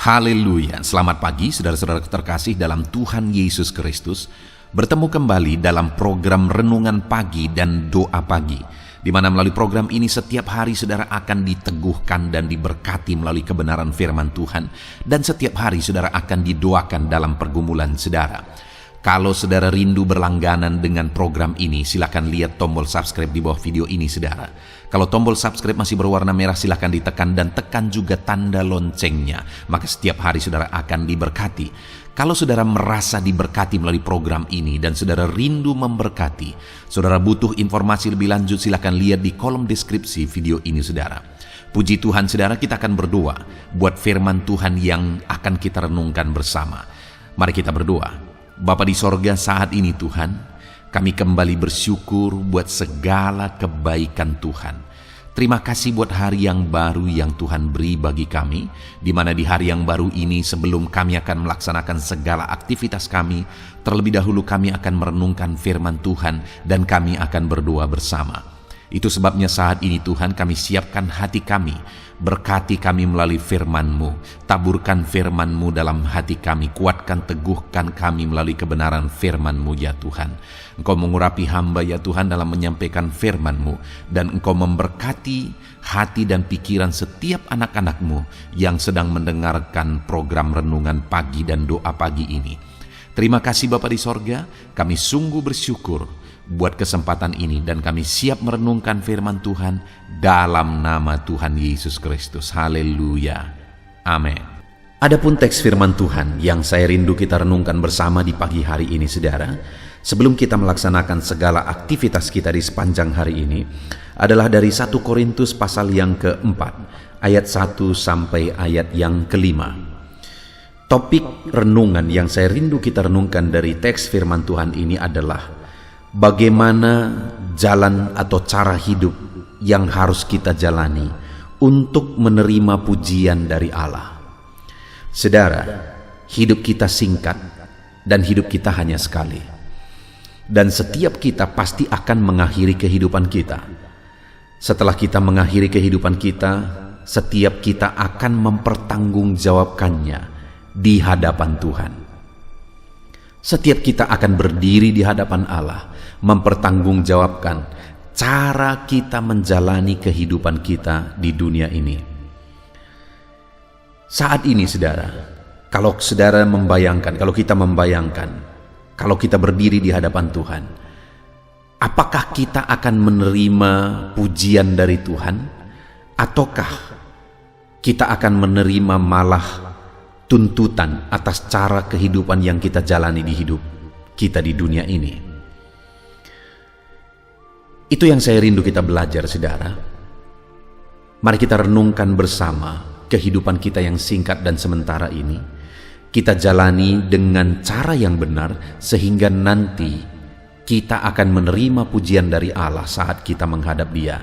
Haleluya, selamat pagi saudara-saudara terkasih dalam Tuhan Yesus Kristus. Bertemu kembali dalam program Renungan Pagi dan Doa Pagi, di mana melalui program ini setiap hari saudara akan diteguhkan dan diberkati melalui kebenaran firman Tuhan. Dan setiap hari saudara akan didoakan dalam pergumulan saudara. Kalau saudara rindu berlangganan dengan program ini, silakan lihat tombol subscribe di bawah video ini saudara. Kalau tombol subscribe masih berwarna merah, silakan ditekan dan tekan juga tanda loncengnya. Maka setiap hari saudara akan diberkati. Kalau saudara merasa diberkati melalui program ini dan saudara rindu memberkati, saudara butuh informasi lebih lanjut, silakan lihat di kolom deskripsi video ini saudara. Puji Tuhan saudara, kita akan berdoa buat firman Tuhan yang akan kita renungkan bersama. Mari kita berdoa. Bapa di sorga, saat ini Tuhan, kami kembali bersyukur buat segala kebaikan Tuhan. Terima kasih buat hari yang baru yang Tuhan beri bagi kami, di mana di hari yang baru ini sebelum kami akan melaksanakan segala aktivitas kami, terlebih dahulu kami akan merenungkan firman Tuhan dan kami akan berdoa bersama. Itu sebabnya saat ini Tuhan kami siapkan hati kami, berkati kami melalui firman-Mu, taburkan firman-Mu dalam hati kami, kuatkan teguhkan kami melalui kebenaran firman-Mu ya Tuhan. Engkau mengurapi hamba ya Tuhan dalam menyampaikan firman-Mu, dan Engkau memberkati hati dan pikiran setiap anak-anak-Mu yang sedang mendengarkan program Renungan Pagi dan Doa Pagi ini. Terima kasih Bapa di sorga, kami sungguh bersyukur buat kesempatan ini dan kami siap merenungkan firman Tuhan dalam nama Tuhan Yesus Kristus. Haleluya. Amin. Adapun teks firman Tuhan yang saya rindu kita renungkan bersama di pagi hari ini saudara, sebelum kita melaksanakan segala aktivitas kita di sepanjang hari ini, adalah dari 1 Korintus pasal yang keempat, ayat 1 sampai ayat yang kelima. Topik renungan yang saya rindu kita renungkan dari teks firman Tuhan ini adalah bagaimana jalan atau cara hidup yang harus kita jalani untuk menerima pujian dari Allah. Saudara, hidup kita singkat dan hidup kita hanya sekali. Dan setiap kita pasti akan mengakhiri kehidupan kita. Setelah kita mengakhiri kehidupan kita, setiap kita akan mempertanggungjawabkannya di hadapan Tuhan. Setiap kita akan berdiri di hadapan Allah, mempertanggungjawabkan cara kita menjalani kehidupan kita di dunia ini. Saat ini saudara, kalau saudara membayangkan, kalau kita membayangkan, kalau kita berdiri di hadapan Tuhan, apakah kita akan menerima pujian dari Tuhan? Ataukah kita akan menerima malah tuntutan atas cara kehidupan yang kita jalani di hidup kita di dunia ini? Itu yang saya rindu kita belajar saudara. Mari kita renungkan bersama kehidupan kita yang singkat dan sementara ini. Kita jalani dengan cara yang benar sehingga nanti kita akan menerima pujian dari Allah saat kita menghadap Dia.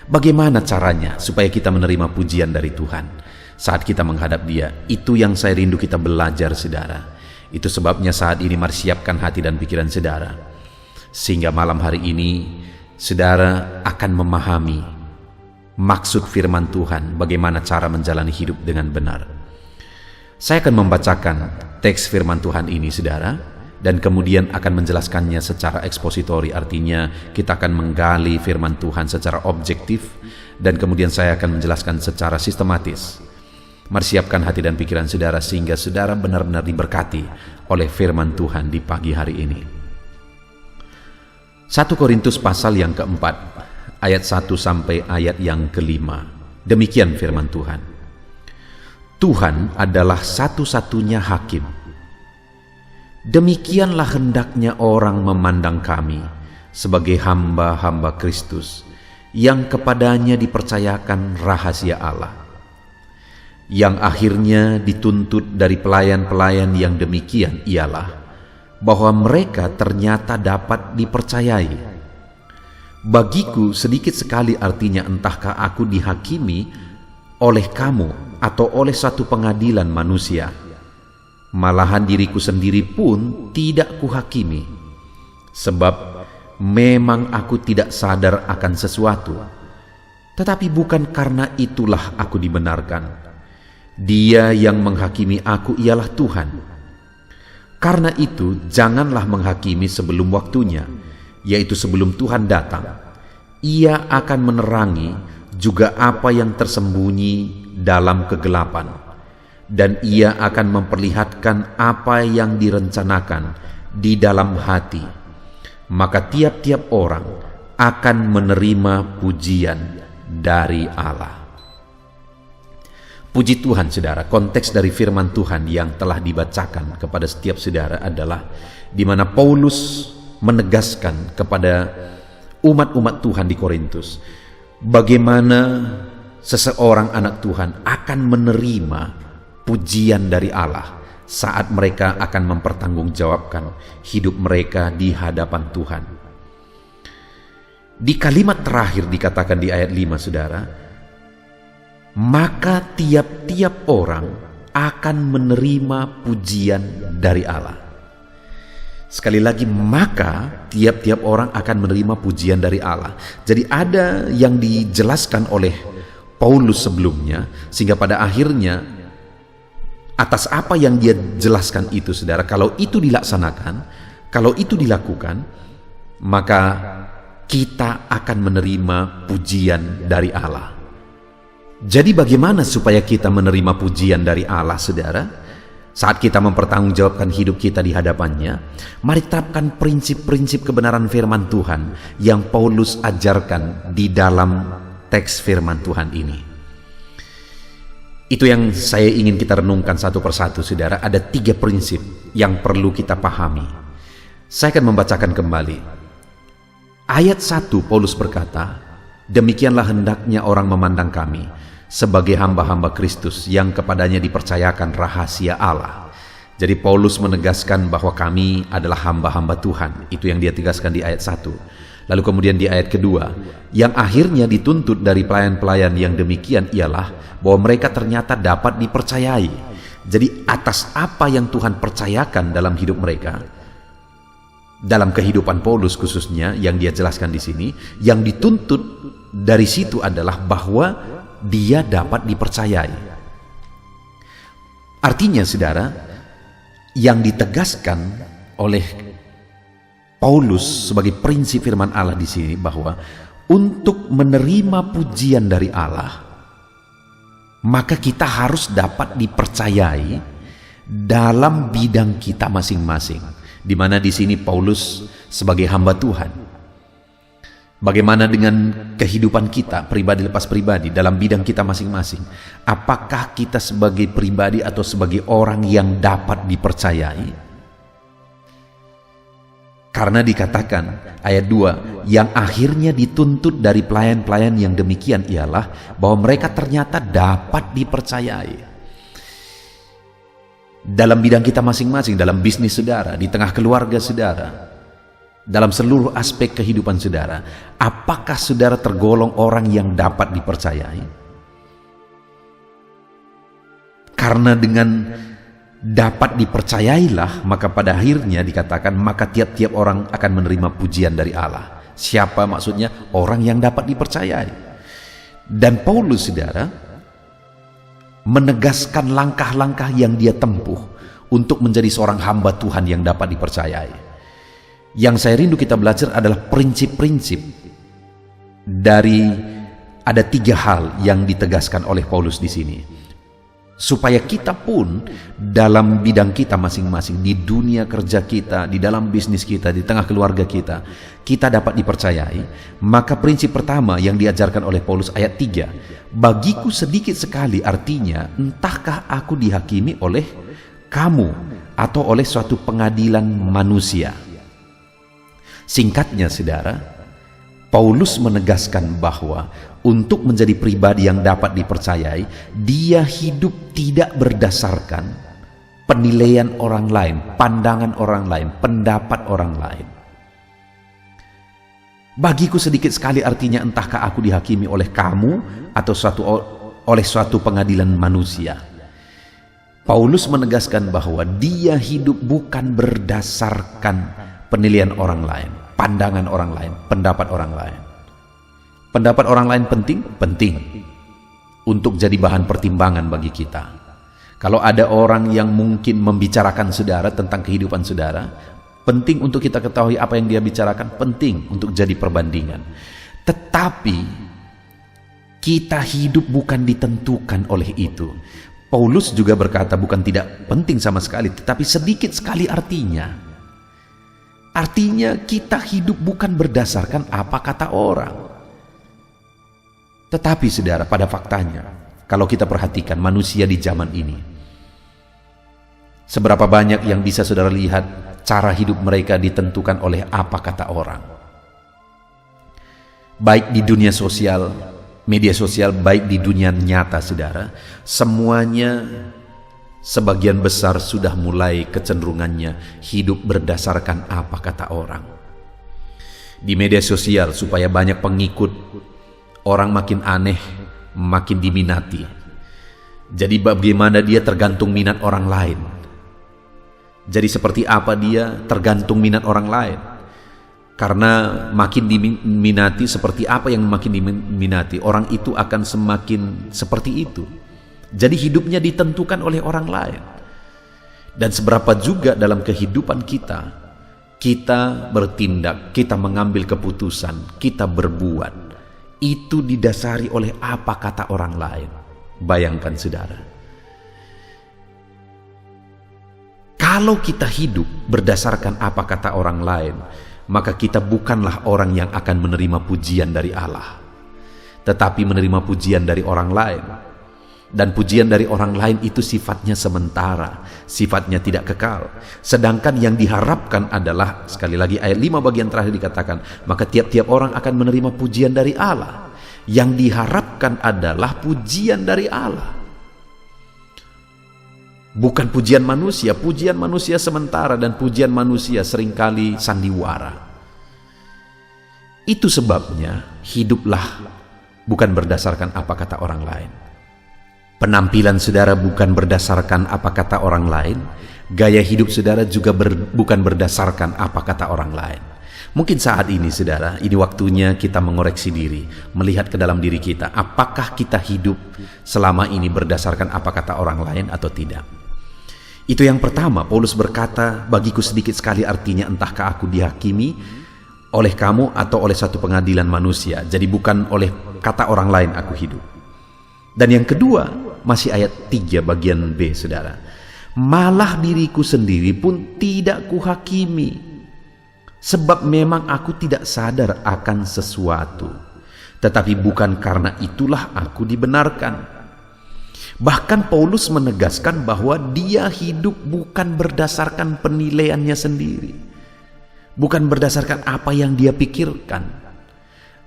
Bagaimana caranya supaya kita menerima pujian dari Tuhan saat kita menghadap Dia? Itu yang saya rindu kita belajar saudara. Itu sebabnya saat ini mari siapkan hati dan pikiran saudara, sehingga malam hari ini saudara akan memahami maksud firman Tuhan, bagaimana cara menjalani hidup dengan benar. Saya akan membacakan teks firman Tuhan ini saudara, dan kemudian akan menjelaskannya secara ekspositori, artinya kita akan menggali firman Tuhan secara objektif, dan kemudian saya akan menjelaskan secara sistematis. Mari siapkan hati dan pikiran saudara sehingga saudara benar-benar diberkati oleh firman Tuhan di pagi hari ini. 1 Korintus pasal yang keempat, ayat 1 sampai ayat yang kelima. Demikian firman Tuhan. Tuhan adalah satu-satunya hakim. Demikianlah hendaknya orang memandang kami sebagai hamba-hamba Kristus yang kepadanya dipercayakan rahasia Allah, yang akhirnya dituntut dari pelayan-pelayan yang demikian ialah bahwa mereka ternyata dapat dipercayai. Bagiku sedikit sekali artinya entahkah aku dihakimi oleh kamu atau oleh satu pengadilan manusia. Malahan diriku sendiri pun tidak kuhakimi, sebab memang aku tidak sadar akan sesuatu. Tetapi bukan karena itulah aku dibenarkan. Dia yang menghakimi aku ialah Tuhan. Karena itu, janganlah menghakimi sebelum waktunya, yaitu sebelum Tuhan datang. Ia akan menerangi juga apa yang tersembunyi dalam kegelapan, dan ia akan memperlihatkan apa yang direncanakan di dalam hati. Maka tiap-tiap orang akan menerima pujian dari Allah. Puji Tuhan, saudara. Konteks dari firman Tuhan yang telah dibacakan kepada setiap saudara adalah di mana Paulus menegaskan kepada umat-umat Tuhan di Korintus bagaimana seseorang anak Tuhan akan menerima pujian dari Allah saat mereka akan mempertanggungjawabkan hidup mereka di hadapan Tuhan. Di kalimat terakhir dikatakan di ayat 5, saudara, maka tiap-tiap orang akan menerima pujian dari Allah. Sekali lagi, maka tiap-tiap orang akan menerima pujian dari Allah. Jadi ada yang dijelaskan oleh Paulus sebelumnya, sehingga pada akhirnya atas apa yang dia jelaskan itu, saudara, kalau itu dilaksanakan, kalau itu dilakukan, maka kita akan menerima pujian dari Allah. Jadi bagaimana supaya kita menerima pujian dari Allah, saudara? Saat kita mempertanggungjawabkan hidup kita di hadapannya, mari terapkan prinsip-prinsip kebenaran firman Tuhan yang Paulus ajarkan di dalam teks firman Tuhan ini. Itu yang saya ingin kita renungkan satu persatu, saudara. Ada 3 prinsip yang perlu kita pahami. Saya akan membacakan kembali. Ayat 1, Paulus berkata, demikianlah hendaknya orang memandang kami sebagai hamba-hamba Kristus yang kepadanya dipercayakan rahasia Allah. Jadi Paulus menegaskan bahwa kami adalah hamba-hamba Tuhan. Itu yang dia tegaskan di ayat 1. Lalu kemudian di ayat kedua, yang akhirnya dituntut dari pelayan-pelayan yang demikian ialah bahwa mereka ternyata dapat dipercayai. Jadi atas apa yang Tuhan percayakan dalam hidup mereka, dalam kehidupan Paulus khususnya yang dia jelaskan di sini, yang dituntut dari situ adalah bahwa dia dapat dipercayai. Artinya, saudara, yang ditegaskan oleh Paulus sebagai prinsip firman Allah di sini bahwa untuk menerima pujian dari Allah, maka kita harus dapat dipercayai dalam bidang kita masing-masing. Di mana di sini Paulus sebagai hamba Tuhan. Bagaimana dengan kehidupan kita pribadi lepas pribadi dalam bidang kita masing-masing? Apakah kita sebagai pribadi atau sebagai orang yang dapat dipercayai? Karena dikatakan ayat 2, yang akhirnya dituntut dari pelayan-pelayan yang demikian ialah bahwa mereka ternyata dapat dipercayai. Dalam bidang kita masing-masing, dalam bisnis saudara, di tengah keluarga saudara, dalam seluruh aspek kehidupan saudara, apakah saudara tergolong orang yang dapat dipercayai? Karena dengan dapat dipercayailah, maka pada akhirnya dikatakan, maka tiap-tiap orang akan menerima pujian dari Allah. Siapa maksudnya? Orang yang dapat dipercayai. Dan Paulus, saudara, menegaskan langkah-langkah yang dia tempuh untuk menjadi seorang hamba Tuhan yang dapat dipercayai. Yang saya rindu kita belajar adalah prinsip-prinsip dari ada 3 hal yang ditegaskan oleh Paulus di sini, supaya kita pun dalam bidang kita masing-masing, di dunia kerja kita, di dalam bisnis kita, di tengah keluarga kita, kita dapat dipercayai. Maka prinsip pertama yang diajarkan oleh Paulus ayat 3, bagiku sedikit sekali, artinya entahkah aku dihakimi oleh kamu atau oleh suatu pengadilan manusia. Singkatnya, saudara, Paulus menegaskan bahwa untuk menjadi pribadi yang dapat dipercayai, dia hidup tidak berdasarkan penilaian orang lain, pandangan orang lain, pendapat orang lain. Bagiku sedikit sekali artinya entahkah aku dihakimi oleh kamu atau oleh suatu pengadilan manusia. Paulus menegaskan bahwa dia hidup bukan berdasarkan penilaian orang lain, pandangan orang lain, pendapat orang lain. Pendapat orang lain penting? Penting. Untuk jadi bahan pertimbangan bagi kita. Kalau ada orang yang mungkin membicarakan saudara tentang kehidupan saudara, penting untuk kita ketahui apa yang dia bicarakan, penting untuk jadi perbandingan. Tetapi kita hidup bukan ditentukan oleh itu. Paulus juga berkata bukan tidak penting sama sekali, tetapi sedikit sekali artinya. Artinya kita hidup bukan berdasarkan apa kata orang. Tetapi saudara, pada faktanya, kalau kita perhatikan manusia di zaman ini, seberapa banyak yang bisa saudara lihat cara hidup mereka ditentukan oleh apa kata orang. Baik di dunia sosial, media sosial, baik di dunia nyata saudara, semuanya sebagian besar sudah mulai kecenderungannya hidup berdasarkan apa kata orang. Di media sosial supaya banyak pengikut, orang makin aneh, makin diminati. Jadi bagaimana dia tergantung minat orang lain. Jadi seperti apa dia tergantung minat orang lain. Karena makin diminati, seperti apa yang makin diminati, orang itu akan semakin seperti itu. Jadi hidupnya ditentukan oleh orang lain. Dan seberapa juga dalam kehidupan kita, kita bertindak, kita mengambil keputusan, kita berbuat, itu didasari oleh apa kata orang lain. Bayangkan saudara, kalau kita hidup berdasarkan apa kata orang lain, maka kita bukanlah orang yang akan menerima pujian dari Allah, tetapi menerima pujian dari orang lain. Dan pujian dari orang lain itu sifatnya sementara, sifatnya tidak kekal. Sedangkan yang diharapkan adalah, sekali lagi ayat 5 bagian terakhir dikatakan, maka tiap-tiap orang akan menerima pujian dari Allah. Yang diharapkan adalah pujian dari Allah, bukan pujian manusia. Pujian manusia sementara dan pujian manusia seringkali sandiwara. Itu sebabnya hiduplah bukan berdasarkan apa kata orang lain. Penampilan saudara bukan berdasarkan apa kata orang lain. Gaya hidup saudara juga bukan berdasarkan apa kata orang lain. Mungkin saat ini saudara, ini waktunya kita mengoreksi diri, melihat ke dalam diri kita, apakah kita hidup selama ini berdasarkan apa kata orang lain atau tidak. Itu yang pertama. Paulus berkata, bagiku sedikit sekali artinya, entahkah aku dihakimi oleh kamu atau oleh satu pengadilan manusia. Jadi bukan oleh kata orang lain aku hidup. Dan yang kedua, masih ayat 3 bagian B saudara, malah diriku sendiri pun tidak kuhakimi, sebab memang aku tidak sadar akan sesuatu, tetapi bukan karena itulah aku dibenarkan. Bahkan Paulus menegaskan bahwa dia hidup bukan berdasarkan penilaiannya sendiri, bukan berdasarkan apa yang dia pikirkan,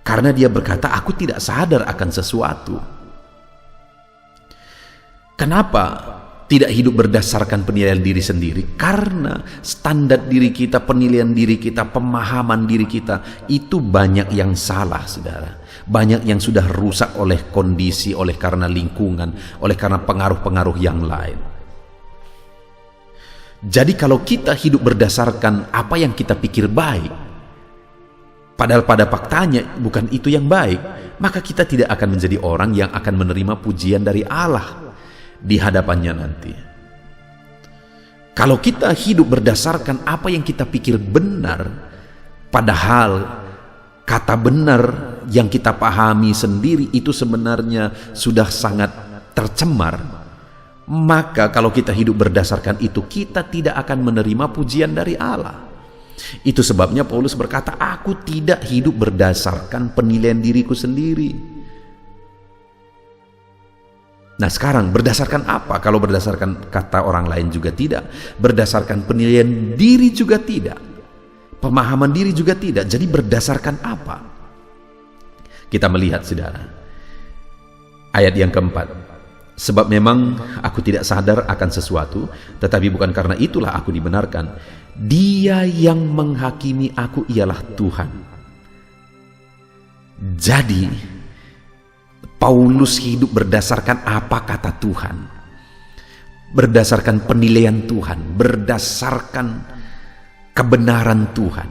karena dia berkata aku tidak sadar akan sesuatu. Kenapa tidak hidup berdasarkan penilaian diri sendiri? Karena standar diri kita, penilaian diri kita, pemahaman diri kita itu banyak yang salah saudara. Banyak yang sudah rusak oleh kondisi, oleh karena lingkungan, oleh karena pengaruh-pengaruh yang lain. Jadi kalau kita hidup berdasarkan apa yang kita pikir baik, padahal pada faktanya bukan itu yang baik, maka kita tidak akan menjadi orang yang akan menerima pujian dari Allah di hadapannya nanti. Kalau kita hidup berdasarkan apa yang kita pikir benar, padahal kata benar yang kita pahami sendiri itu sebenarnya sudah sangat tercemar, maka kalau kita hidup berdasarkan itu, kita tidak akan menerima pujian dari Allah. Itu sebabnya Paulus berkata, aku tidak hidup berdasarkan penilaian diriku sendiri. Nah sekarang berdasarkan apa? Kalau berdasarkan kata orang lain juga tidak, berdasarkan penilaian diri juga tidak, pemahaman diri juga tidak. Jadi berdasarkan apa? Kita melihat saudara, ayat yang keempat, sebab memang aku tidak sadar akan sesuatu, tetapi bukan karena itulah aku dibenarkan. Dia yang menghakimi aku ialah Tuhan. Jadi Paulus hidup berdasarkan apa kata Tuhan, berdasarkan penilaian Tuhan, berdasarkan kebenaran Tuhan,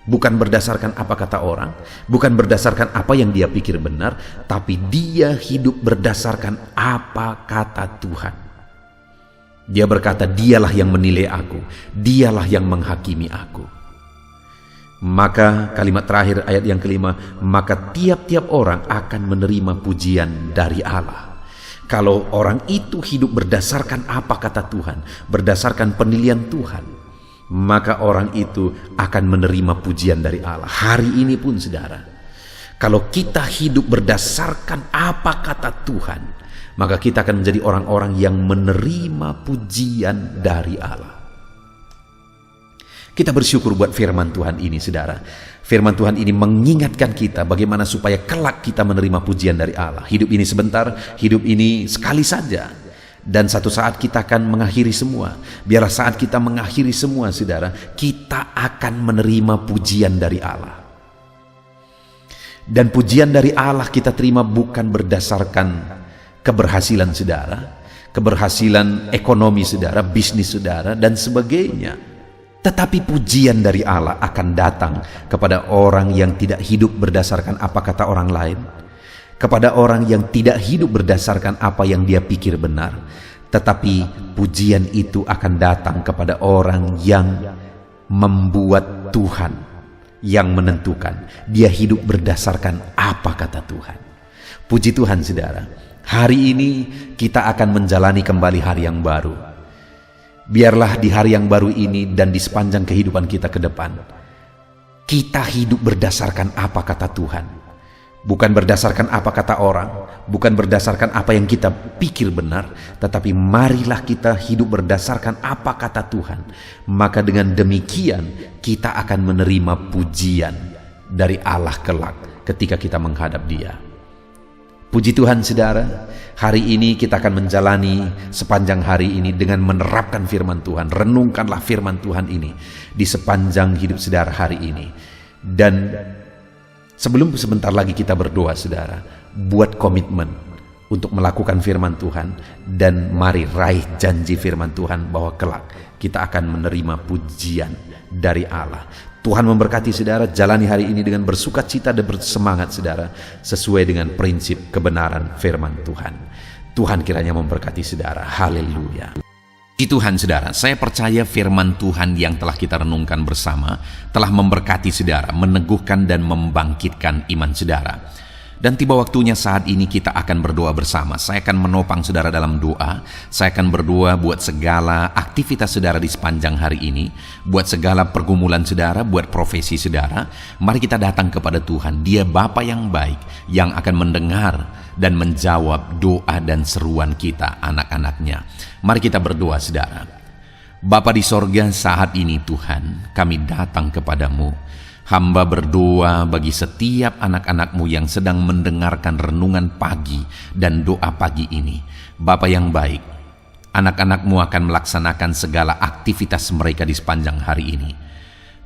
bukan berdasarkan apa kata orang, bukan berdasarkan apa yang dia pikir benar, tapi dia hidup berdasarkan apa kata Tuhan. Dia berkata, dialah yang menilai aku, dialah yang menghakimi aku. Maka kalimat terakhir ayat yang kelima, maka tiap-tiap orang akan menerima pujian dari Allah. Kalau orang itu hidup berdasarkan apa kata Tuhan, berdasarkan penilaian Tuhan, maka orang itu akan menerima pujian dari Allah. Hari ini pun saudara, kalau kita hidup berdasarkan apa kata Tuhan, maka kita akan menjadi orang-orang yang menerima pujian dari Allah. Kita bersyukur buat firman Tuhan ini, saudara. Firman Tuhan ini mengingatkan kita bagaimana supaya kelak kita menerima pujian dari Allah. Hidup ini sebentar, hidup ini sekali saja. Dan satu saat kita akan mengakhiri semua. Biarlah saat kita mengakhiri semua, saudara, kita akan menerima pujian dari Allah. Dan pujian dari Allah kita terima bukan berdasarkan keberhasilan saudara, keberhasilan ekonomi saudara, bisnis saudara, dan sebagainya. Tetapi pujian dari Allah akan datang kepada orang yang tidak hidup berdasarkan apa kata orang lain, kepada orang yang tidak hidup berdasarkan apa yang dia pikir benar. Tetapi pujian itu akan datang kepada orang yang membuat Tuhan yang menentukan. Dia hidup berdasarkan apa kata Tuhan. Puji Tuhan saudara, hari ini kita akan menjalani kembali hari yang baru. Biarlah di hari yang baru ini dan di sepanjang kehidupan kita ke depan, kita hidup berdasarkan apa kata Tuhan. Bukan berdasarkan apa kata orang, bukan berdasarkan apa yang kita pikir benar, tetapi marilah kita hidup berdasarkan apa kata Tuhan. Maka dengan demikian kita akan menerima pujian dari Allah kelak ketika kita menghadap Dia. Puji Tuhan saudara, hari ini kita akan menjalani sepanjang hari ini dengan menerapkan firman Tuhan. Renungkanlah firman Tuhan ini di sepanjang hidup saudara hari ini. Dan sebelum sebentar lagi kita berdoa saudara, buat komitmen untuk melakukan firman Tuhan. Dan mari raih janji firman Tuhan bahwa kelak kita akan menerima pujian dari Allah. Tuhan memberkati saudara, jalani hari ini dengan bersukacita dan bersemangat saudara, sesuai dengan prinsip kebenaran firman Tuhan. Tuhan kiranya memberkati saudara. Haleluya. Puji Tuhan saudara, saya percaya firman Tuhan yang telah kita renungkan bersama telah memberkati saudara, meneguhkan dan membangkitkan iman saudara. Dan tiba waktunya saat ini kita akan berdoa bersama. Saya akan menopang saudara dalam doa. Saya akan berdoa buat segala aktivitas saudara di sepanjang hari ini, buat segala pergumulan saudara, buat profesi saudara. Mari kita datang kepada Tuhan. Dia Bapa yang baik, yang akan mendengar dan menjawab doa dan seruan kita, anak-anaknya. Mari kita berdoa saudara. Bapa di sorga, saat ini Tuhan, kami datang kepadamu. Hamba berdoa bagi setiap anak-anak-Mu yang sedang mendengarkan renungan pagi dan doa pagi ini. Bapa yang baik, anak-anak-Mu akan melaksanakan segala aktivitas mereka di sepanjang hari ini.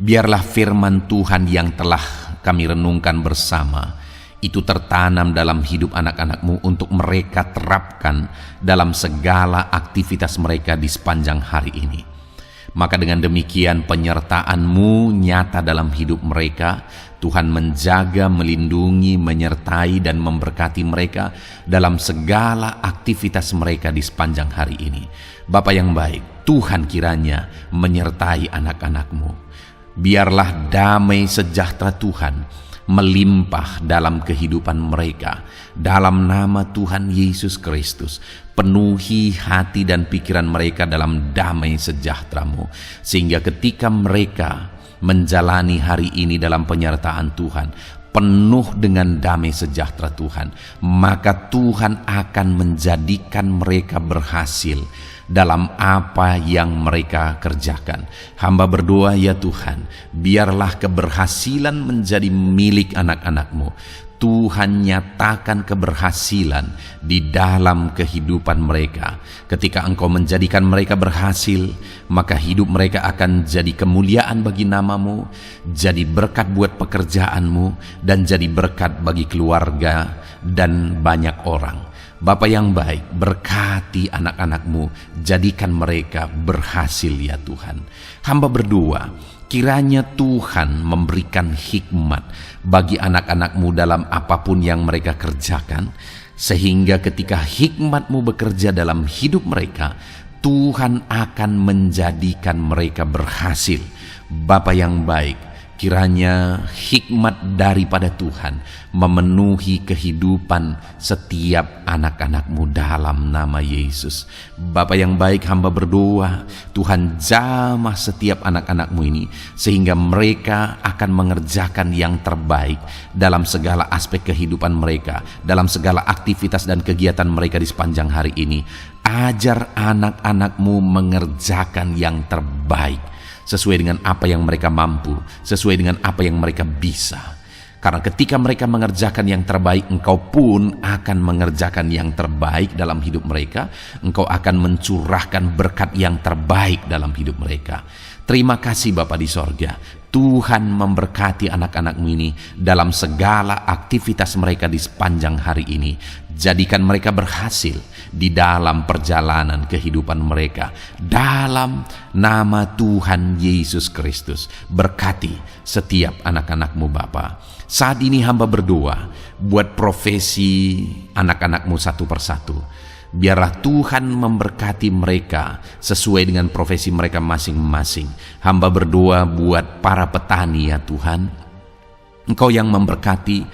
Biarlah firman Tuhan yang telah kami renungkan bersama itu tertanam dalam hidup anak-anak-Mu untuk mereka terapkan dalam segala aktivitas mereka di sepanjang hari ini. Maka dengan demikian penyertaan-Mu nyata dalam hidup mereka. Tuhan menjaga, melindungi, menyertai dan memberkati mereka dalam segala aktivitas mereka di sepanjang hari ini. Bapa yang baik, Tuhan kiranya menyertai anak-anak-Mu. Biarlah damai sejahtera Tuhan melimpah dalam kehidupan mereka. Dalam nama Tuhan Yesus Kristus, penuhi hati dan pikiran mereka dalam damai sejahtera-Mu, sehingga ketika mereka menjalani hari ini dalam penyertaan Tuhan, penuh dengan damai sejahtera Tuhan, maka Tuhan akan menjadikan mereka berhasil dalam apa yang mereka kerjakan. Hamba berdoa ya Tuhan, biarlah keberhasilan menjadi milik anak-anak-Mu. Tuhan nyatakan keberhasilan di dalam kehidupan mereka. Ketika Engkau menjadikan mereka berhasil, maka hidup mereka akan jadi kemuliaan bagi nama-Mu, jadi berkat buat pekerjaan-Mu, dan jadi berkat bagi keluarga dan banyak orang. Bapa yang baik, berkati anak-anak-Mu, jadikan mereka berhasil ya Tuhan. Hamba berdoa, kiranya Tuhan memberikan hikmat bagi anak-anak-Mu dalam apapun yang mereka kerjakan, sehingga ketika hikmat-Mu bekerja dalam hidup mereka, Tuhan akan menjadikan mereka berhasil. Bapa yang baik, kiranya hikmat daripada Tuhan memenuhi kehidupan setiap anak-anak-Mu dalam nama Yesus. Bapa yang baik, hamba berdoa, Tuhan jamah setiap anak-anak-Mu ini, sehingga mereka akan mengerjakan yang terbaik dalam segala aspek kehidupan mereka, dalam segala aktivitas dan kegiatan mereka di sepanjang hari ini. Ajar anak-anak-Mu mengerjakan yang terbaik, sesuai dengan apa yang mereka mampu, sesuai dengan apa yang mereka bisa. Karena ketika mereka mengerjakan yang terbaik, Engkau pun akan mengerjakan yang terbaik dalam hidup mereka. Engkau akan mencurahkan berkat yang terbaik dalam hidup mereka. Terima kasih Bapa di sorga. Tuhan memberkati anak-anak-Mu ini dalam segala aktivitas mereka di sepanjang hari ini. Jadikan mereka berhasil di dalam perjalanan kehidupan mereka. Dalam nama Tuhan Yesus Kristus, berkati setiap anak-anak-Mu Bapa. Saat ini hamba berdoa buat profesi anak-anak-Mu satu persatu. Biarlah Tuhan memberkati mereka sesuai dengan profesi mereka masing-masing. Hamba berdoa buat para petani ya Tuhan. Engkau yang memberkati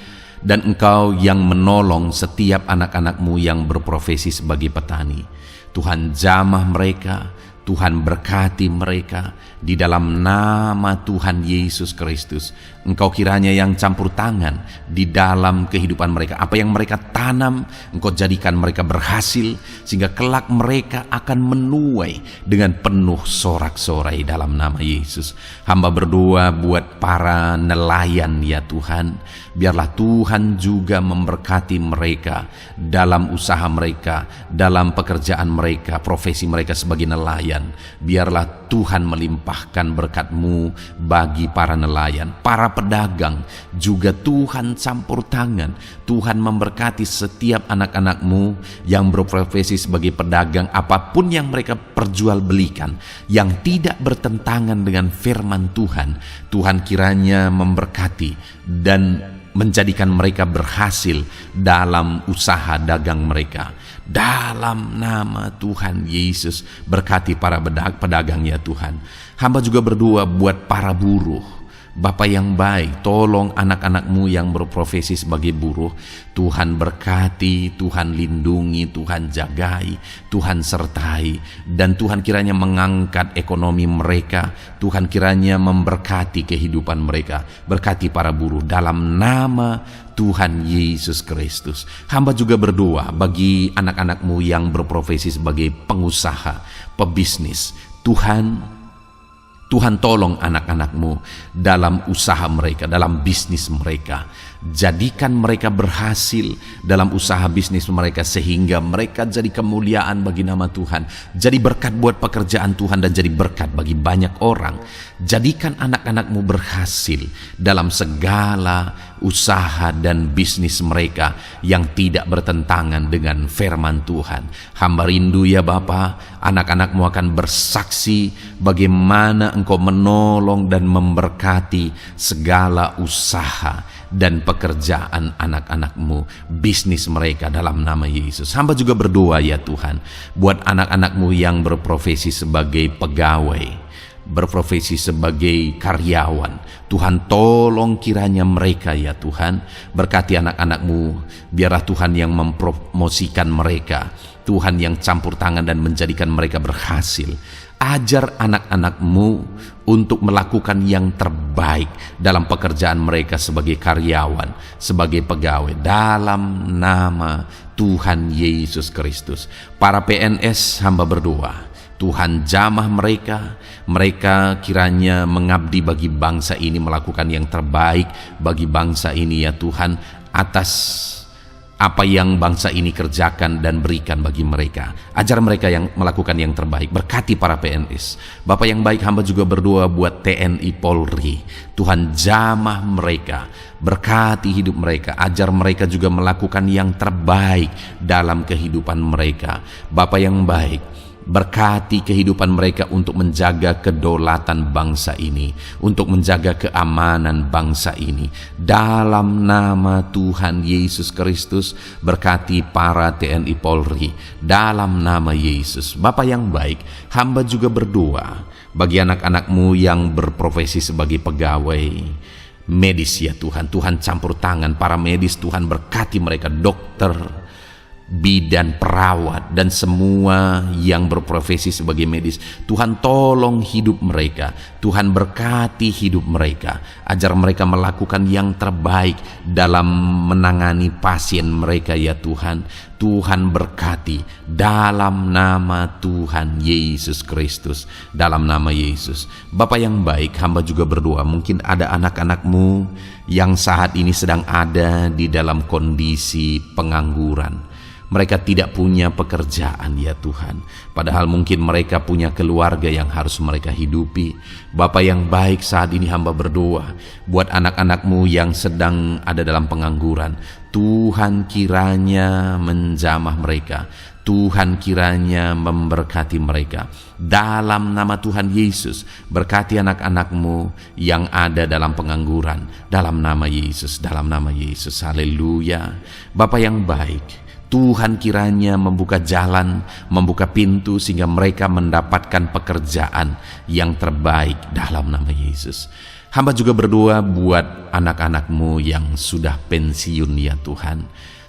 dan Engkau yang menolong setiap anak-anak-Mu yang berprofesi sebagai petani. Tuhan jamah mereka, Tuhan berkati mereka di dalam nama Tuhan Yesus Kristus. Engkau kiranya yang campur tangan di dalam kehidupan mereka. Apa yang mereka tanam, Engkau jadikan mereka berhasil, sehingga kelak mereka akan menuai dengan penuh sorak-sorai dalam nama Yesus. Hamba berdoa buat para nelayan ya Tuhan. Biarlah Tuhan juga memberkati mereka dalam usaha mereka, dalam pekerjaan mereka, profesi mereka sebagai nelayan. Biarlah Tuhan melimpahkan berkat-Mu bagi para nelayan, para pedagang juga Tuhan campur tangan. Tuhan memberkati setiap anak-anak-Mu yang berprofesi sebagai pedagang, apapun yang mereka perjualbelikan yang tidak bertentangan dengan firman Tuhan. Tuhan kiranya memberkati dan menjadikan mereka berhasil dalam usaha dagang mereka. Dalam nama Tuhan Yesus, berkati para pedagang ya Tuhan. Hamba juga berdoa buat para buruh. Bapa yang baik, tolong anak-anak-Mu yang berprofesi sebagai buruh. Tuhan berkati, Tuhan lindungi, Tuhan jagai, Tuhan sertai. Dan Tuhan kiranya mengangkat ekonomi mereka. Tuhan kiranya memberkati kehidupan mereka. Berkati para buruh dalam nama Tuhan Yesus Kristus. Hamba juga berdoa bagi anak-anak-Mu yang berprofesi sebagai pengusaha, pebisnis. Tuhan tolong anak-anak-Mu dalam usaha mereka, dalam bisnis mereka. Jadikan mereka berhasil dalam usaha bisnis mereka, sehingga mereka jadi kemuliaan bagi nama Tuhan. Jadi berkat buat pekerjaan Tuhan dan jadi berkat bagi banyak orang. Jadikan anak-anak-Mu berhasil dalam segala usaha dan bisnis mereka yang tidak bertentangan dengan firman Tuhan. Hamba rindu ya Bapa, anak-anak-Mu akan bersaksi bagaimana Engkau menolong dan memberkati segala usaha dan pekerjaan anak-anak-Mu, bisnis mereka dalam nama Yesus. Hamba juga berdoa ya Tuhan buat anak-anak-Mu yang berprofesi sebagai pegawai, berprofesi sebagai karyawan. Tuhan tolong kiranya mereka ya Tuhan, berkati anak-anak-Mu. Biarlah Tuhan yang mempromosikan mereka, Tuhan yang campur tangan dan menjadikan mereka berhasil. Ajar anak-anak-Mu untuk melakukan yang terbaik dalam pekerjaan mereka sebagai karyawan, sebagai pegawai, dalam nama Tuhan Yesus Kristus. Para PNS, hamba berdoa, Tuhan jamah mereka. Mereka kiranya mengabdi bagi bangsa ini, melakukan yang terbaik bagi bangsa ini ya Tuhan, atas apa yang bangsa ini kerjakan dan berikan bagi mereka. Ajar mereka yang melakukan yang terbaik. Berkati para PNS. Bapa yang baik, hamba juga berdoa buat TNI Polri. Tuhan jamah mereka, berkati hidup mereka. Ajar mereka juga melakukan yang terbaik dalam kehidupan mereka. Bapa yang baik, Berkati kehidupan mereka untuk menjaga kedaulatan bangsa ini, untuk menjaga keamanan bangsa ini. Dalam nama Tuhan Yesus Kristus, berkati para TNI Polri. Dalam nama Yesus. Bapa yang baik, hamba juga berdoa bagi anak-anak-Mu yang berprofesi sebagai pegawai medis ya Tuhan. Tuhan campur tangan para medis, Tuhan berkati mereka, dokter, bidan, perawat, dan semua yang berprofesi sebagai medis. Tuhan tolong hidup mereka, Tuhan berkati hidup mereka, ajar mereka melakukan yang terbaik dalam menangani pasien mereka ya Tuhan. Tuhan berkati dalam nama Tuhan Yesus Kristus, dalam nama Yesus. Bapa yang baik, hamba juga berdoa, mungkin ada anak-anak-Mu yang saat ini sedang ada di dalam kondisi pengangguran. Mereka tidak punya pekerjaan ya Tuhan, padahal mungkin mereka punya keluarga yang harus mereka hidupi. Bapa yang baik, saat ini hamba berdoa buat anak-anak-Mu yang sedang ada dalam pengangguran. Tuhan kiranya menjamah mereka, Tuhan kiranya memberkati mereka. Dalam nama Tuhan Yesus, berkati anak-anak-Mu yang ada dalam pengangguran. Dalam nama Yesus, dalam nama Yesus, haleluya. Bapa yang baik, Tuhan kiranya membuka jalan, membuka pintu sehingga mereka mendapatkan pekerjaan yang terbaik dalam nama Yesus. Hamba juga berdoa buat anak-anak-Mu yang sudah pensiun ya Tuhan.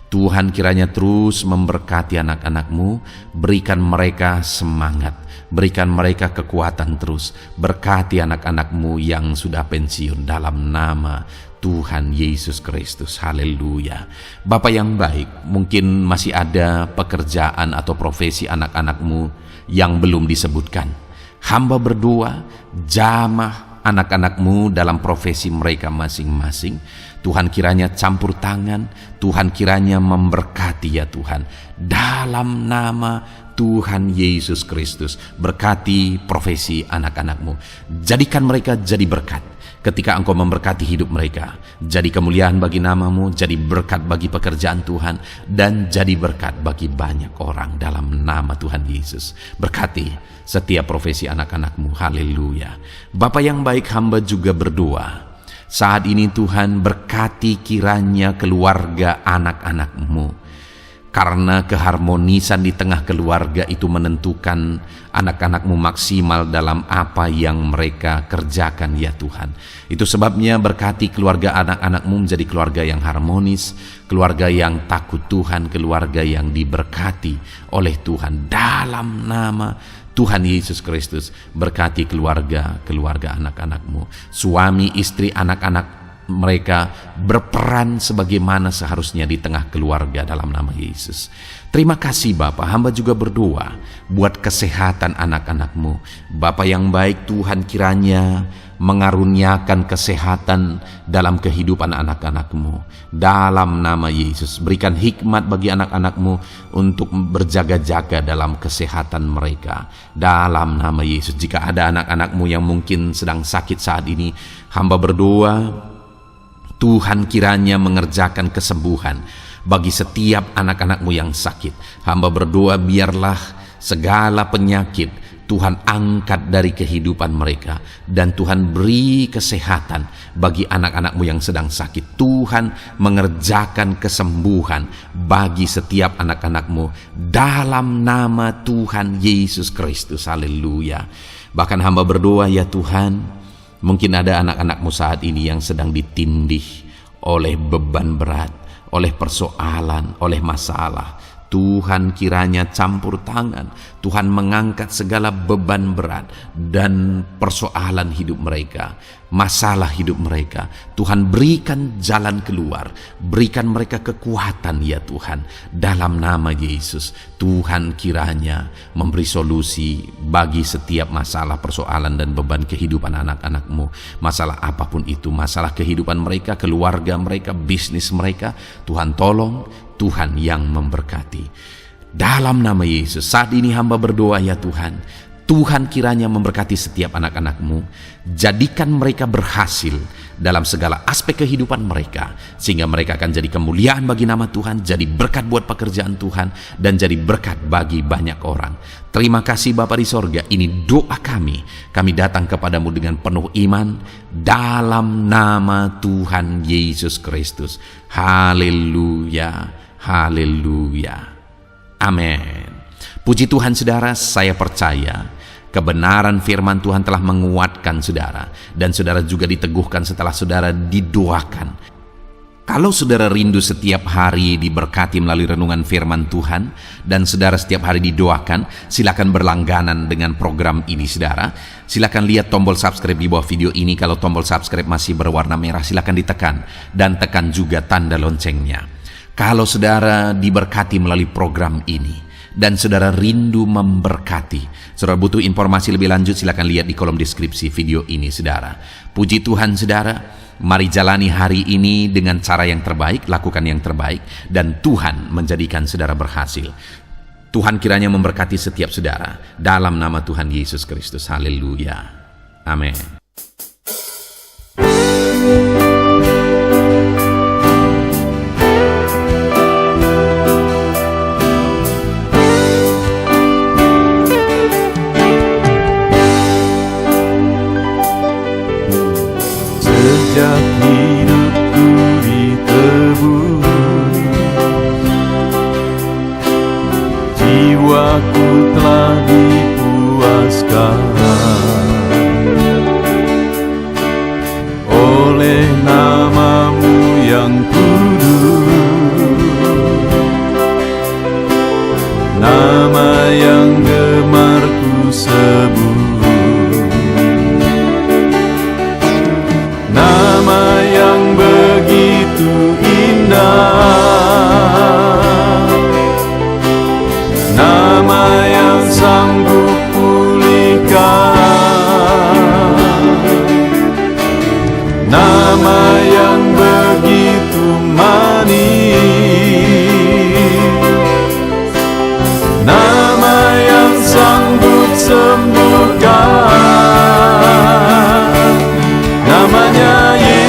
Tuhan kiranya terus memberkati anak-anak-Mu, berikan mereka semangat, berikan mereka kekuatan terus. Berkati anak-anak-Mu yang sudah pensiun dalam nama Tuhan Yesus Kristus, haleluya. Bapa yang baik, mungkin masih ada pekerjaan atau profesi anak-anak-Mu yang belum disebutkan. Hamba berdoa, jamah anak-anak-Mu dalam profesi mereka masing-masing. Tuhan kiranya campur tangan, Tuhan kiranya memberkati ya Tuhan. Dalam nama Tuhan Yesus Kristus, berkati profesi anak-anak-Mu. Jadikan mereka jadi berkat. Ketika Engkau memberkati hidup mereka, jadi kemuliaan bagi nama-Mu, jadi berkat bagi pekerjaan Tuhan, dan jadi berkat bagi banyak orang dalam nama Tuhan Yesus. Berkati setiap profesi anak-anak-Mu, haleluya. Bapa yang baik, hamba juga berdoa saat ini Tuhan, berkati kiranya keluarga anak-anak-Mu. Karena keharmonisan di tengah keluarga itu menentukan anak-anak-Mu maksimal dalam apa yang mereka kerjakan ya Tuhan. Itu sebabnya berkati keluarga anak-anak-Mu menjadi keluarga yang harmonis, keluarga yang takut Tuhan, keluarga yang diberkati oleh Tuhan. Dalam nama Tuhan Yesus Kristus, berkati keluarga anak-anak-Mu. Suami, istri, anak-anak mereka berperan sebagaimana seharusnya di tengah keluarga dalam nama Yesus. Terima kasih Bapa, hamba juga berdoa buat kesehatan anak-anak-Mu. Bapa yang baik, Tuhan kiranya mengaruniakan kesehatan dalam kehidupan anak-anak-Mu. Dalam nama Yesus, berikan hikmat bagi anak-anak-Mu untuk berjaga-jaga dalam kesehatan mereka. Dalam nama Yesus, jika ada anak-anak-Mu yang mungkin sedang sakit saat ini, hamba berdoa Tuhan kiranya mengerjakan kesembuhan bagi setiap anak-anak-Mu yang sakit. Hamba berdoa biarlah segala penyakit Tuhan angkat dari kehidupan mereka, dan Tuhan beri kesehatan bagi anak-anak-Mu yang sedang sakit. Tuhan mengerjakan kesembuhan bagi setiap anak-anak-Mu dalam nama Tuhan Yesus Kristus, haleluya. Bahkan hamba berdoa ya Tuhan, mungkin ada anak-anak-Mu saat ini yang sedang ditindih oleh beban berat, oleh persoalan, oleh masalah. Tuhan kiranya campur tangan, Tuhan mengangkat segala beban berat dan persoalan hidup mereka, masalah hidup mereka. Tuhan berikan jalan keluar, berikan mereka kekuatan ya Tuhan. Dalam nama Yesus, Tuhan kiranya memberi solusi bagi setiap masalah, persoalan dan beban kehidupan anak-anak-Mu. Masalah apapun itu, masalah kehidupan mereka, keluarga mereka, bisnis mereka, Tuhan tolong, Tuhan yang memberkati. Dalam nama Yesus, saat ini hamba berdoa ya Tuhan, Tuhan kiranya memberkati setiap anak-anak-Mu, jadikan mereka berhasil dalam segala aspek kehidupan mereka, sehingga mereka akan jadi kemuliaan bagi nama Tuhan, jadi berkat buat pekerjaan Tuhan, dan jadi berkat bagi banyak orang. Terima kasih Bapa di sorga, ini doa kami. Kami datang kepadamu dengan penuh iman, dalam nama Tuhan Yesus Kristus. Haleluya, haleluya, amin. Puji Tuhan saudara, saya percaya kebenaran firman Tuhan telah menguatkan saudara, dan saudara juga diteguhkan setelah saudara didoakan. Kalau saudara rindu setiap hari diberkati melalui renungan firman Tuhan, dan saudara setiap hari didoakan, silakan berlangganan dengan program ini saudara. Silakan lihat tombol subscribe di bawah video ini. Kalau tombol subscribe masih berwarna merah, silakan ditekan, dan tekan juga tanda loncengnya. Kalau saudara diberkati melalui program ini, dan saudara rindu memberkati, saudara butuh informasi lebih lanjut, silakan lihat di kolom deskripsi video ini saudara. Puji Tuhan saudara, mari jalani hari ini dengan cara yang terbaik, lakukan yang terbaik, dan Tuhan menjadikan saudara berhasil. Tuhan kiranya memberkati setiap saudara, dalam nama Tuhan Yesus Kristus. Haleluya, amin. Sejak hidupku ditebus, jiwaku telah dipuaskan oleh nama-Mu yang kudus, nama yang gemar ku sebut. Nama yang begitu indah, nama yang sanggup pulihkan, nama yang begitu manis, nama yang sanggup sembuhkan. Namanya Yesus,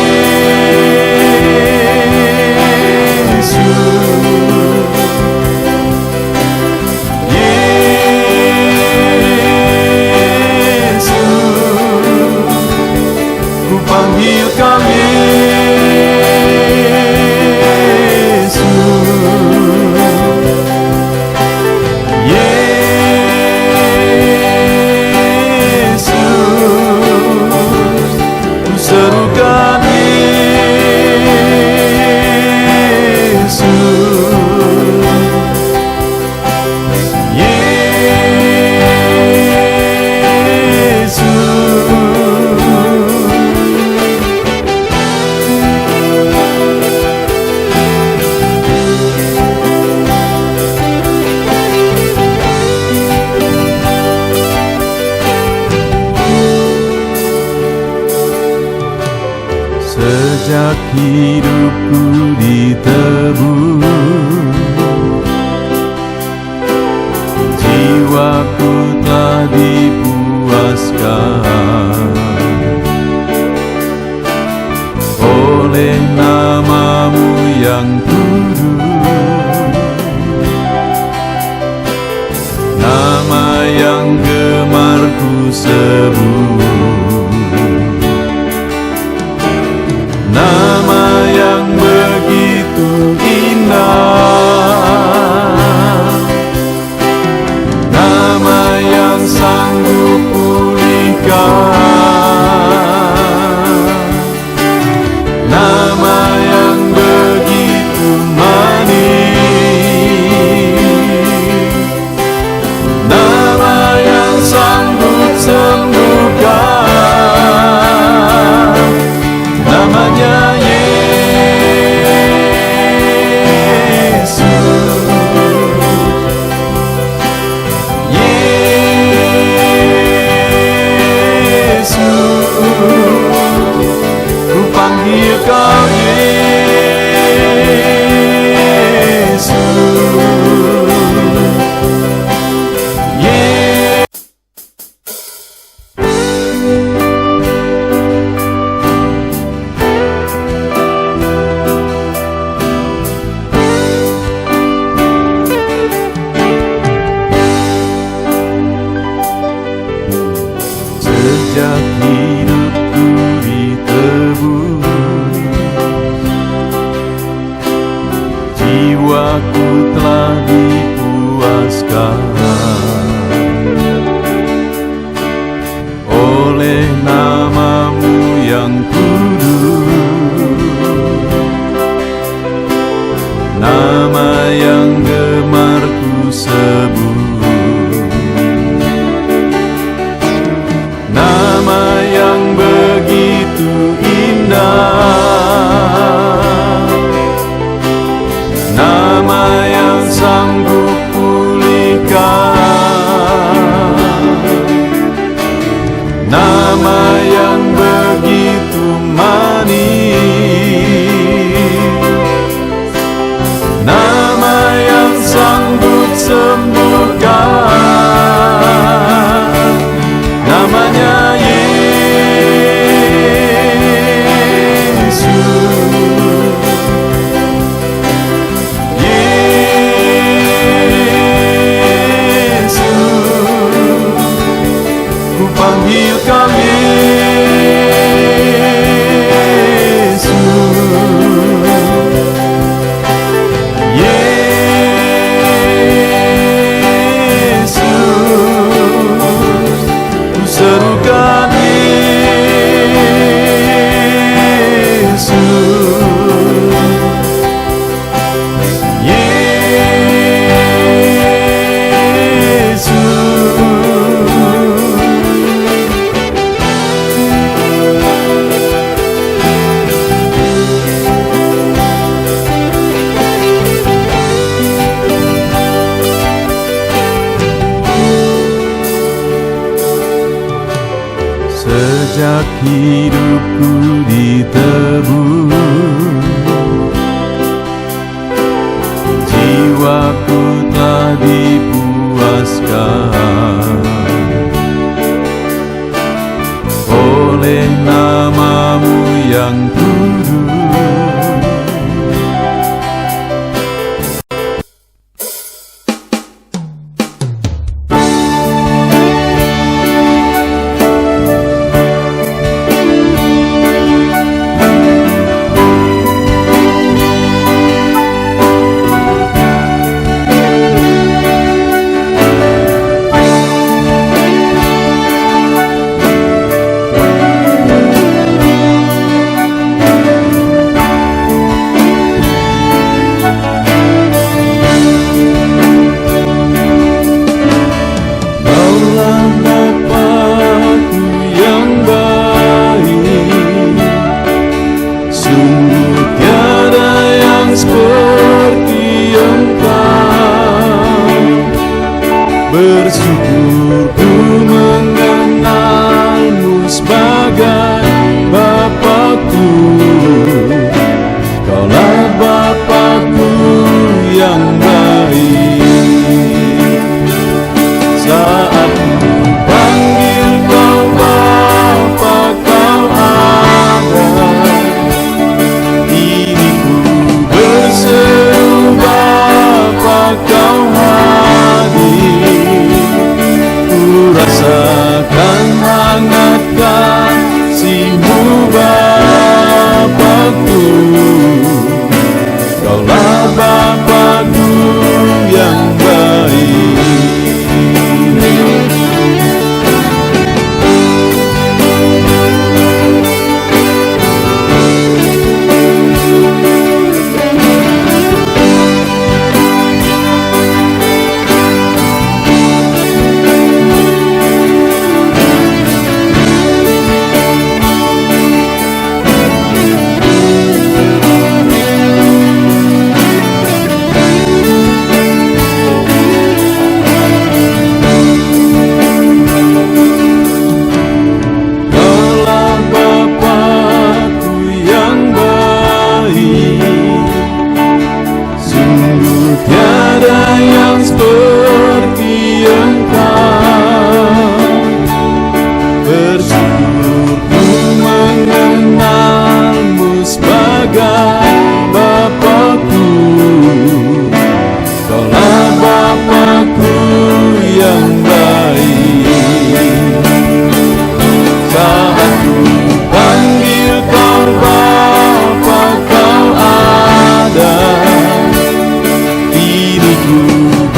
Yesus, ku panggil Kau Yesus, serukan Yesus, Yesus. Sejak hidupku ditebus, jiwaku telah dipuaskan oleh nama-Mu yang kudus, nama yang gemar ku sebut. Nama yang begitu indah, nama yang sanggup pulihkan, nama yang begitu manis, nama yang sanggup sembuhkan. panggil kau Yesus. Yesus, ku serukan Yesus. Sejak hidupku ditebus, jiwaku telah dipuaskan oleh nama-Mu yang kudus. Bersyukur ku mengenal-Mu sebagai Bapakku. Kaulah Bapakku yang baik. Saat ku panggil Kau Bapa, Kau ada. Ini ku berseru Bapa, Kau hadir. Rasakan hangat kasih-Mu Bapakku. Kaulah Bapakku yang baik.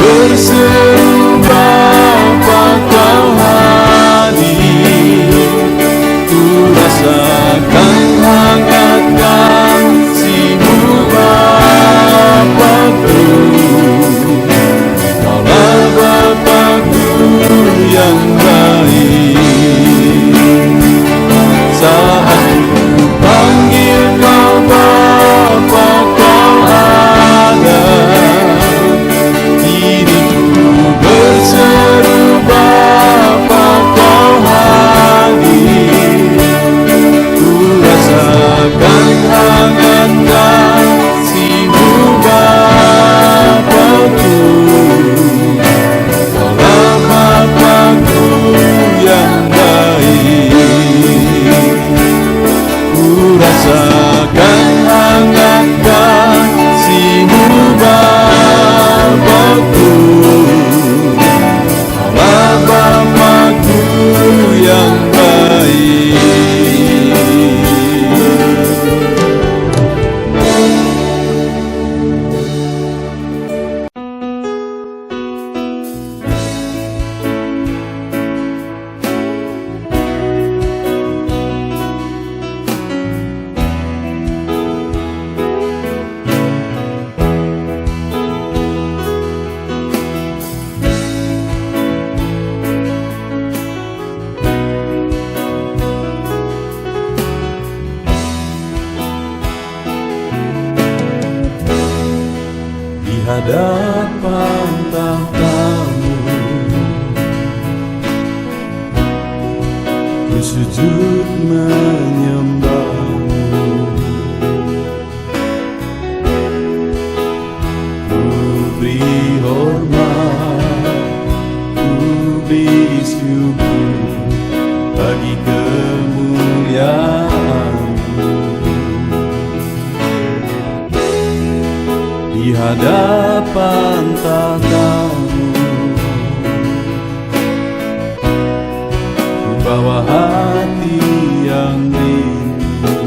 Berseru Bapa, Kau hadir. hadapan tahta-Mu, ku sujud menyembah-Mu. Ku beri hormat, ku beri syukur bagi kemuliaan-Mu. Di hadapan tahta-Mu, ku bawa hati yang rindu.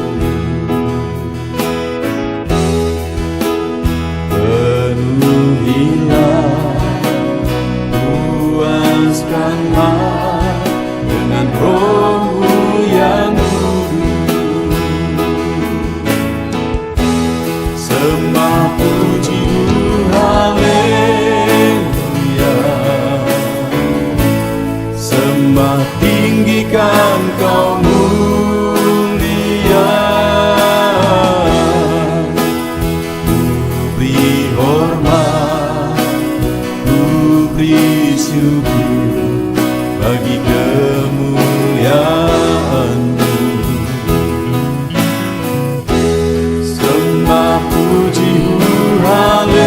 Penuhilah, puaskanlah dengan Roh-Mu yang kudus. Sembah puji-Mu, haleluya. Sembah tinggikan Kau mulia. Ku beri hormat, ku beri syukur bagi kemuliaan-Mu. Sembah puji-Mu, haleluya.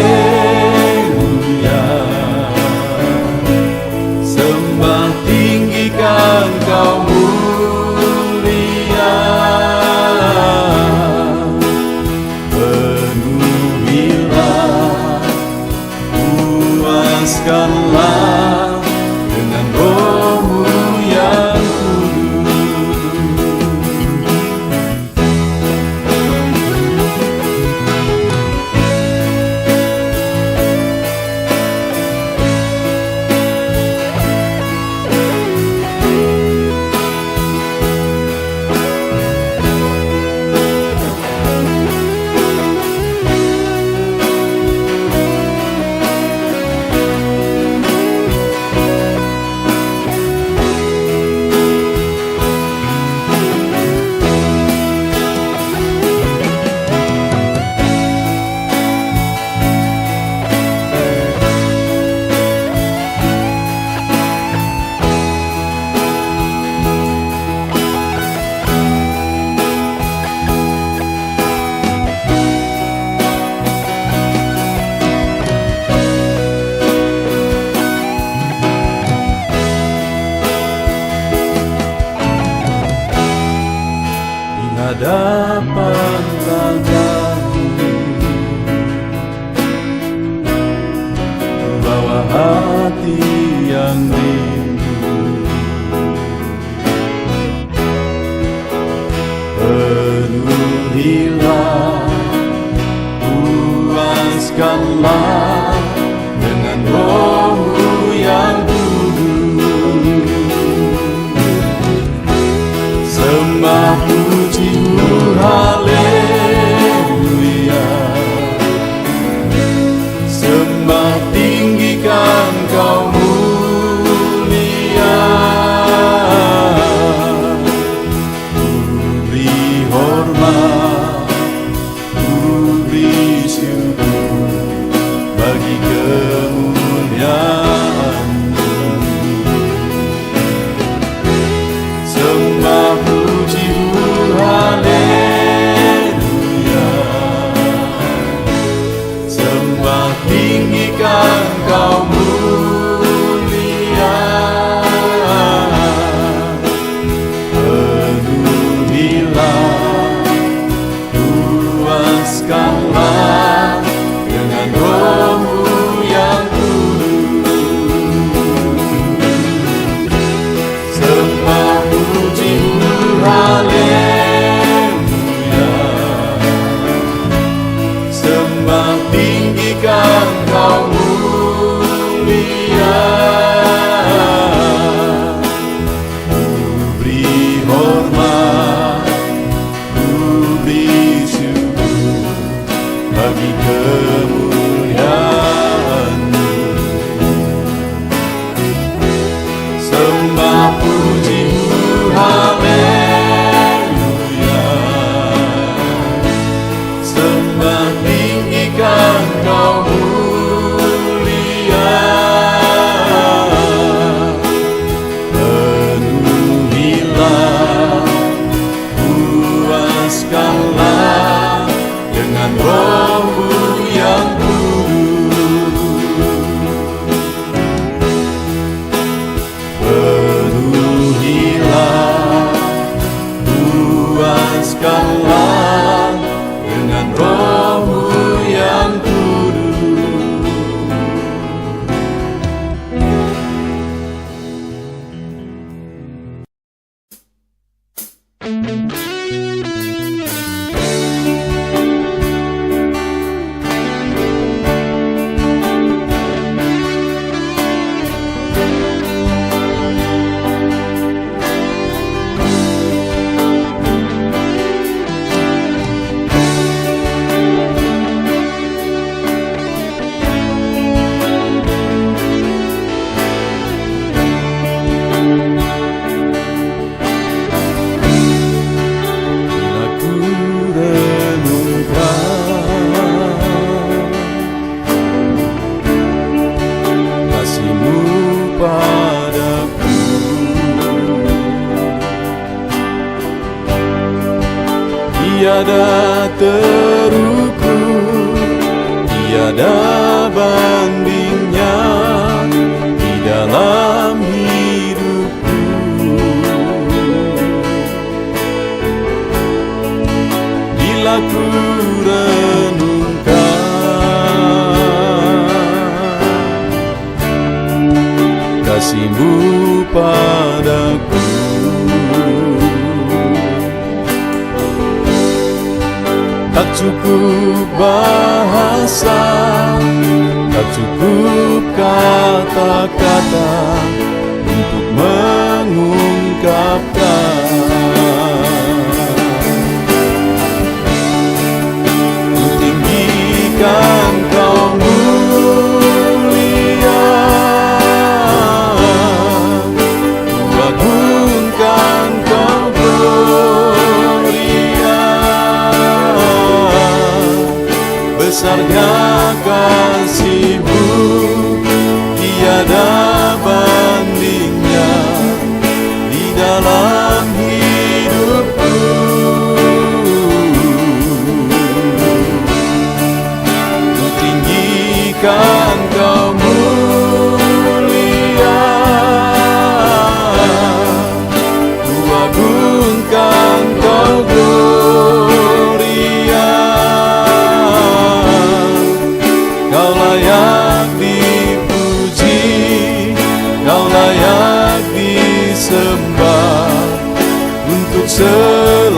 Sembah tinggikan Kau mulia. Penuhilah, puaskanlah dengan Roh-Mu yang hadapan tahta-Mu, bawa hati yang rindu. Penuhilah, puaskanlah dengan Roh-Mu yang kudus. Sembah puji-Mu, haleluya. Sembah tinggikan Kau mulia. Ku beri hormat, ku beri syukur Tiada terukur, tiada bandingnya di dalam hidupku. Bila ku renungkan kasih-Mu padaku, tak cukup bahasa, tak cukup kata-kata untuk mengungkapkan. Ku tinggikan Kau mulia, ku agungkan Kau gloria. Besarnya kasih-Mu, tiada bandingnya di dalam hidupku. Ku tinggikan Kau mulia, ku agungkan Kau gloria. Kau layak dipuji, Kau layak disembah untuk selamanya.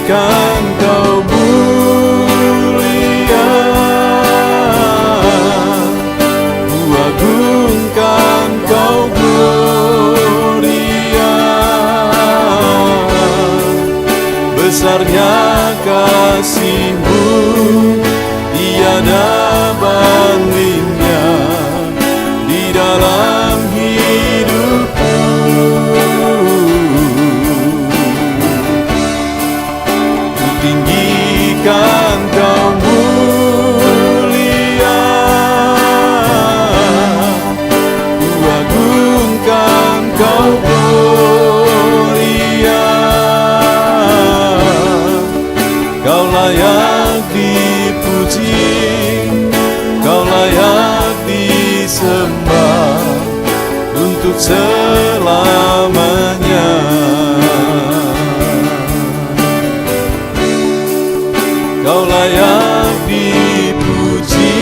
Kan Kau mulia, ku agungkan Kau gloria. Besarnya kasih-Mu, tiada bandingnya di dalam hidupku. Tinggikan Kau mulia, ku agungkan Kau gloria. Kau layak dipuji, Kau layak disembah untuk selamanya. Kau layak dipuji,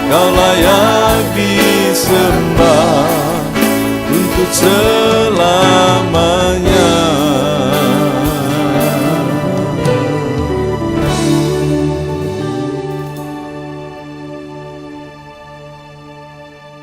Kau layak disembah untuk selamanya.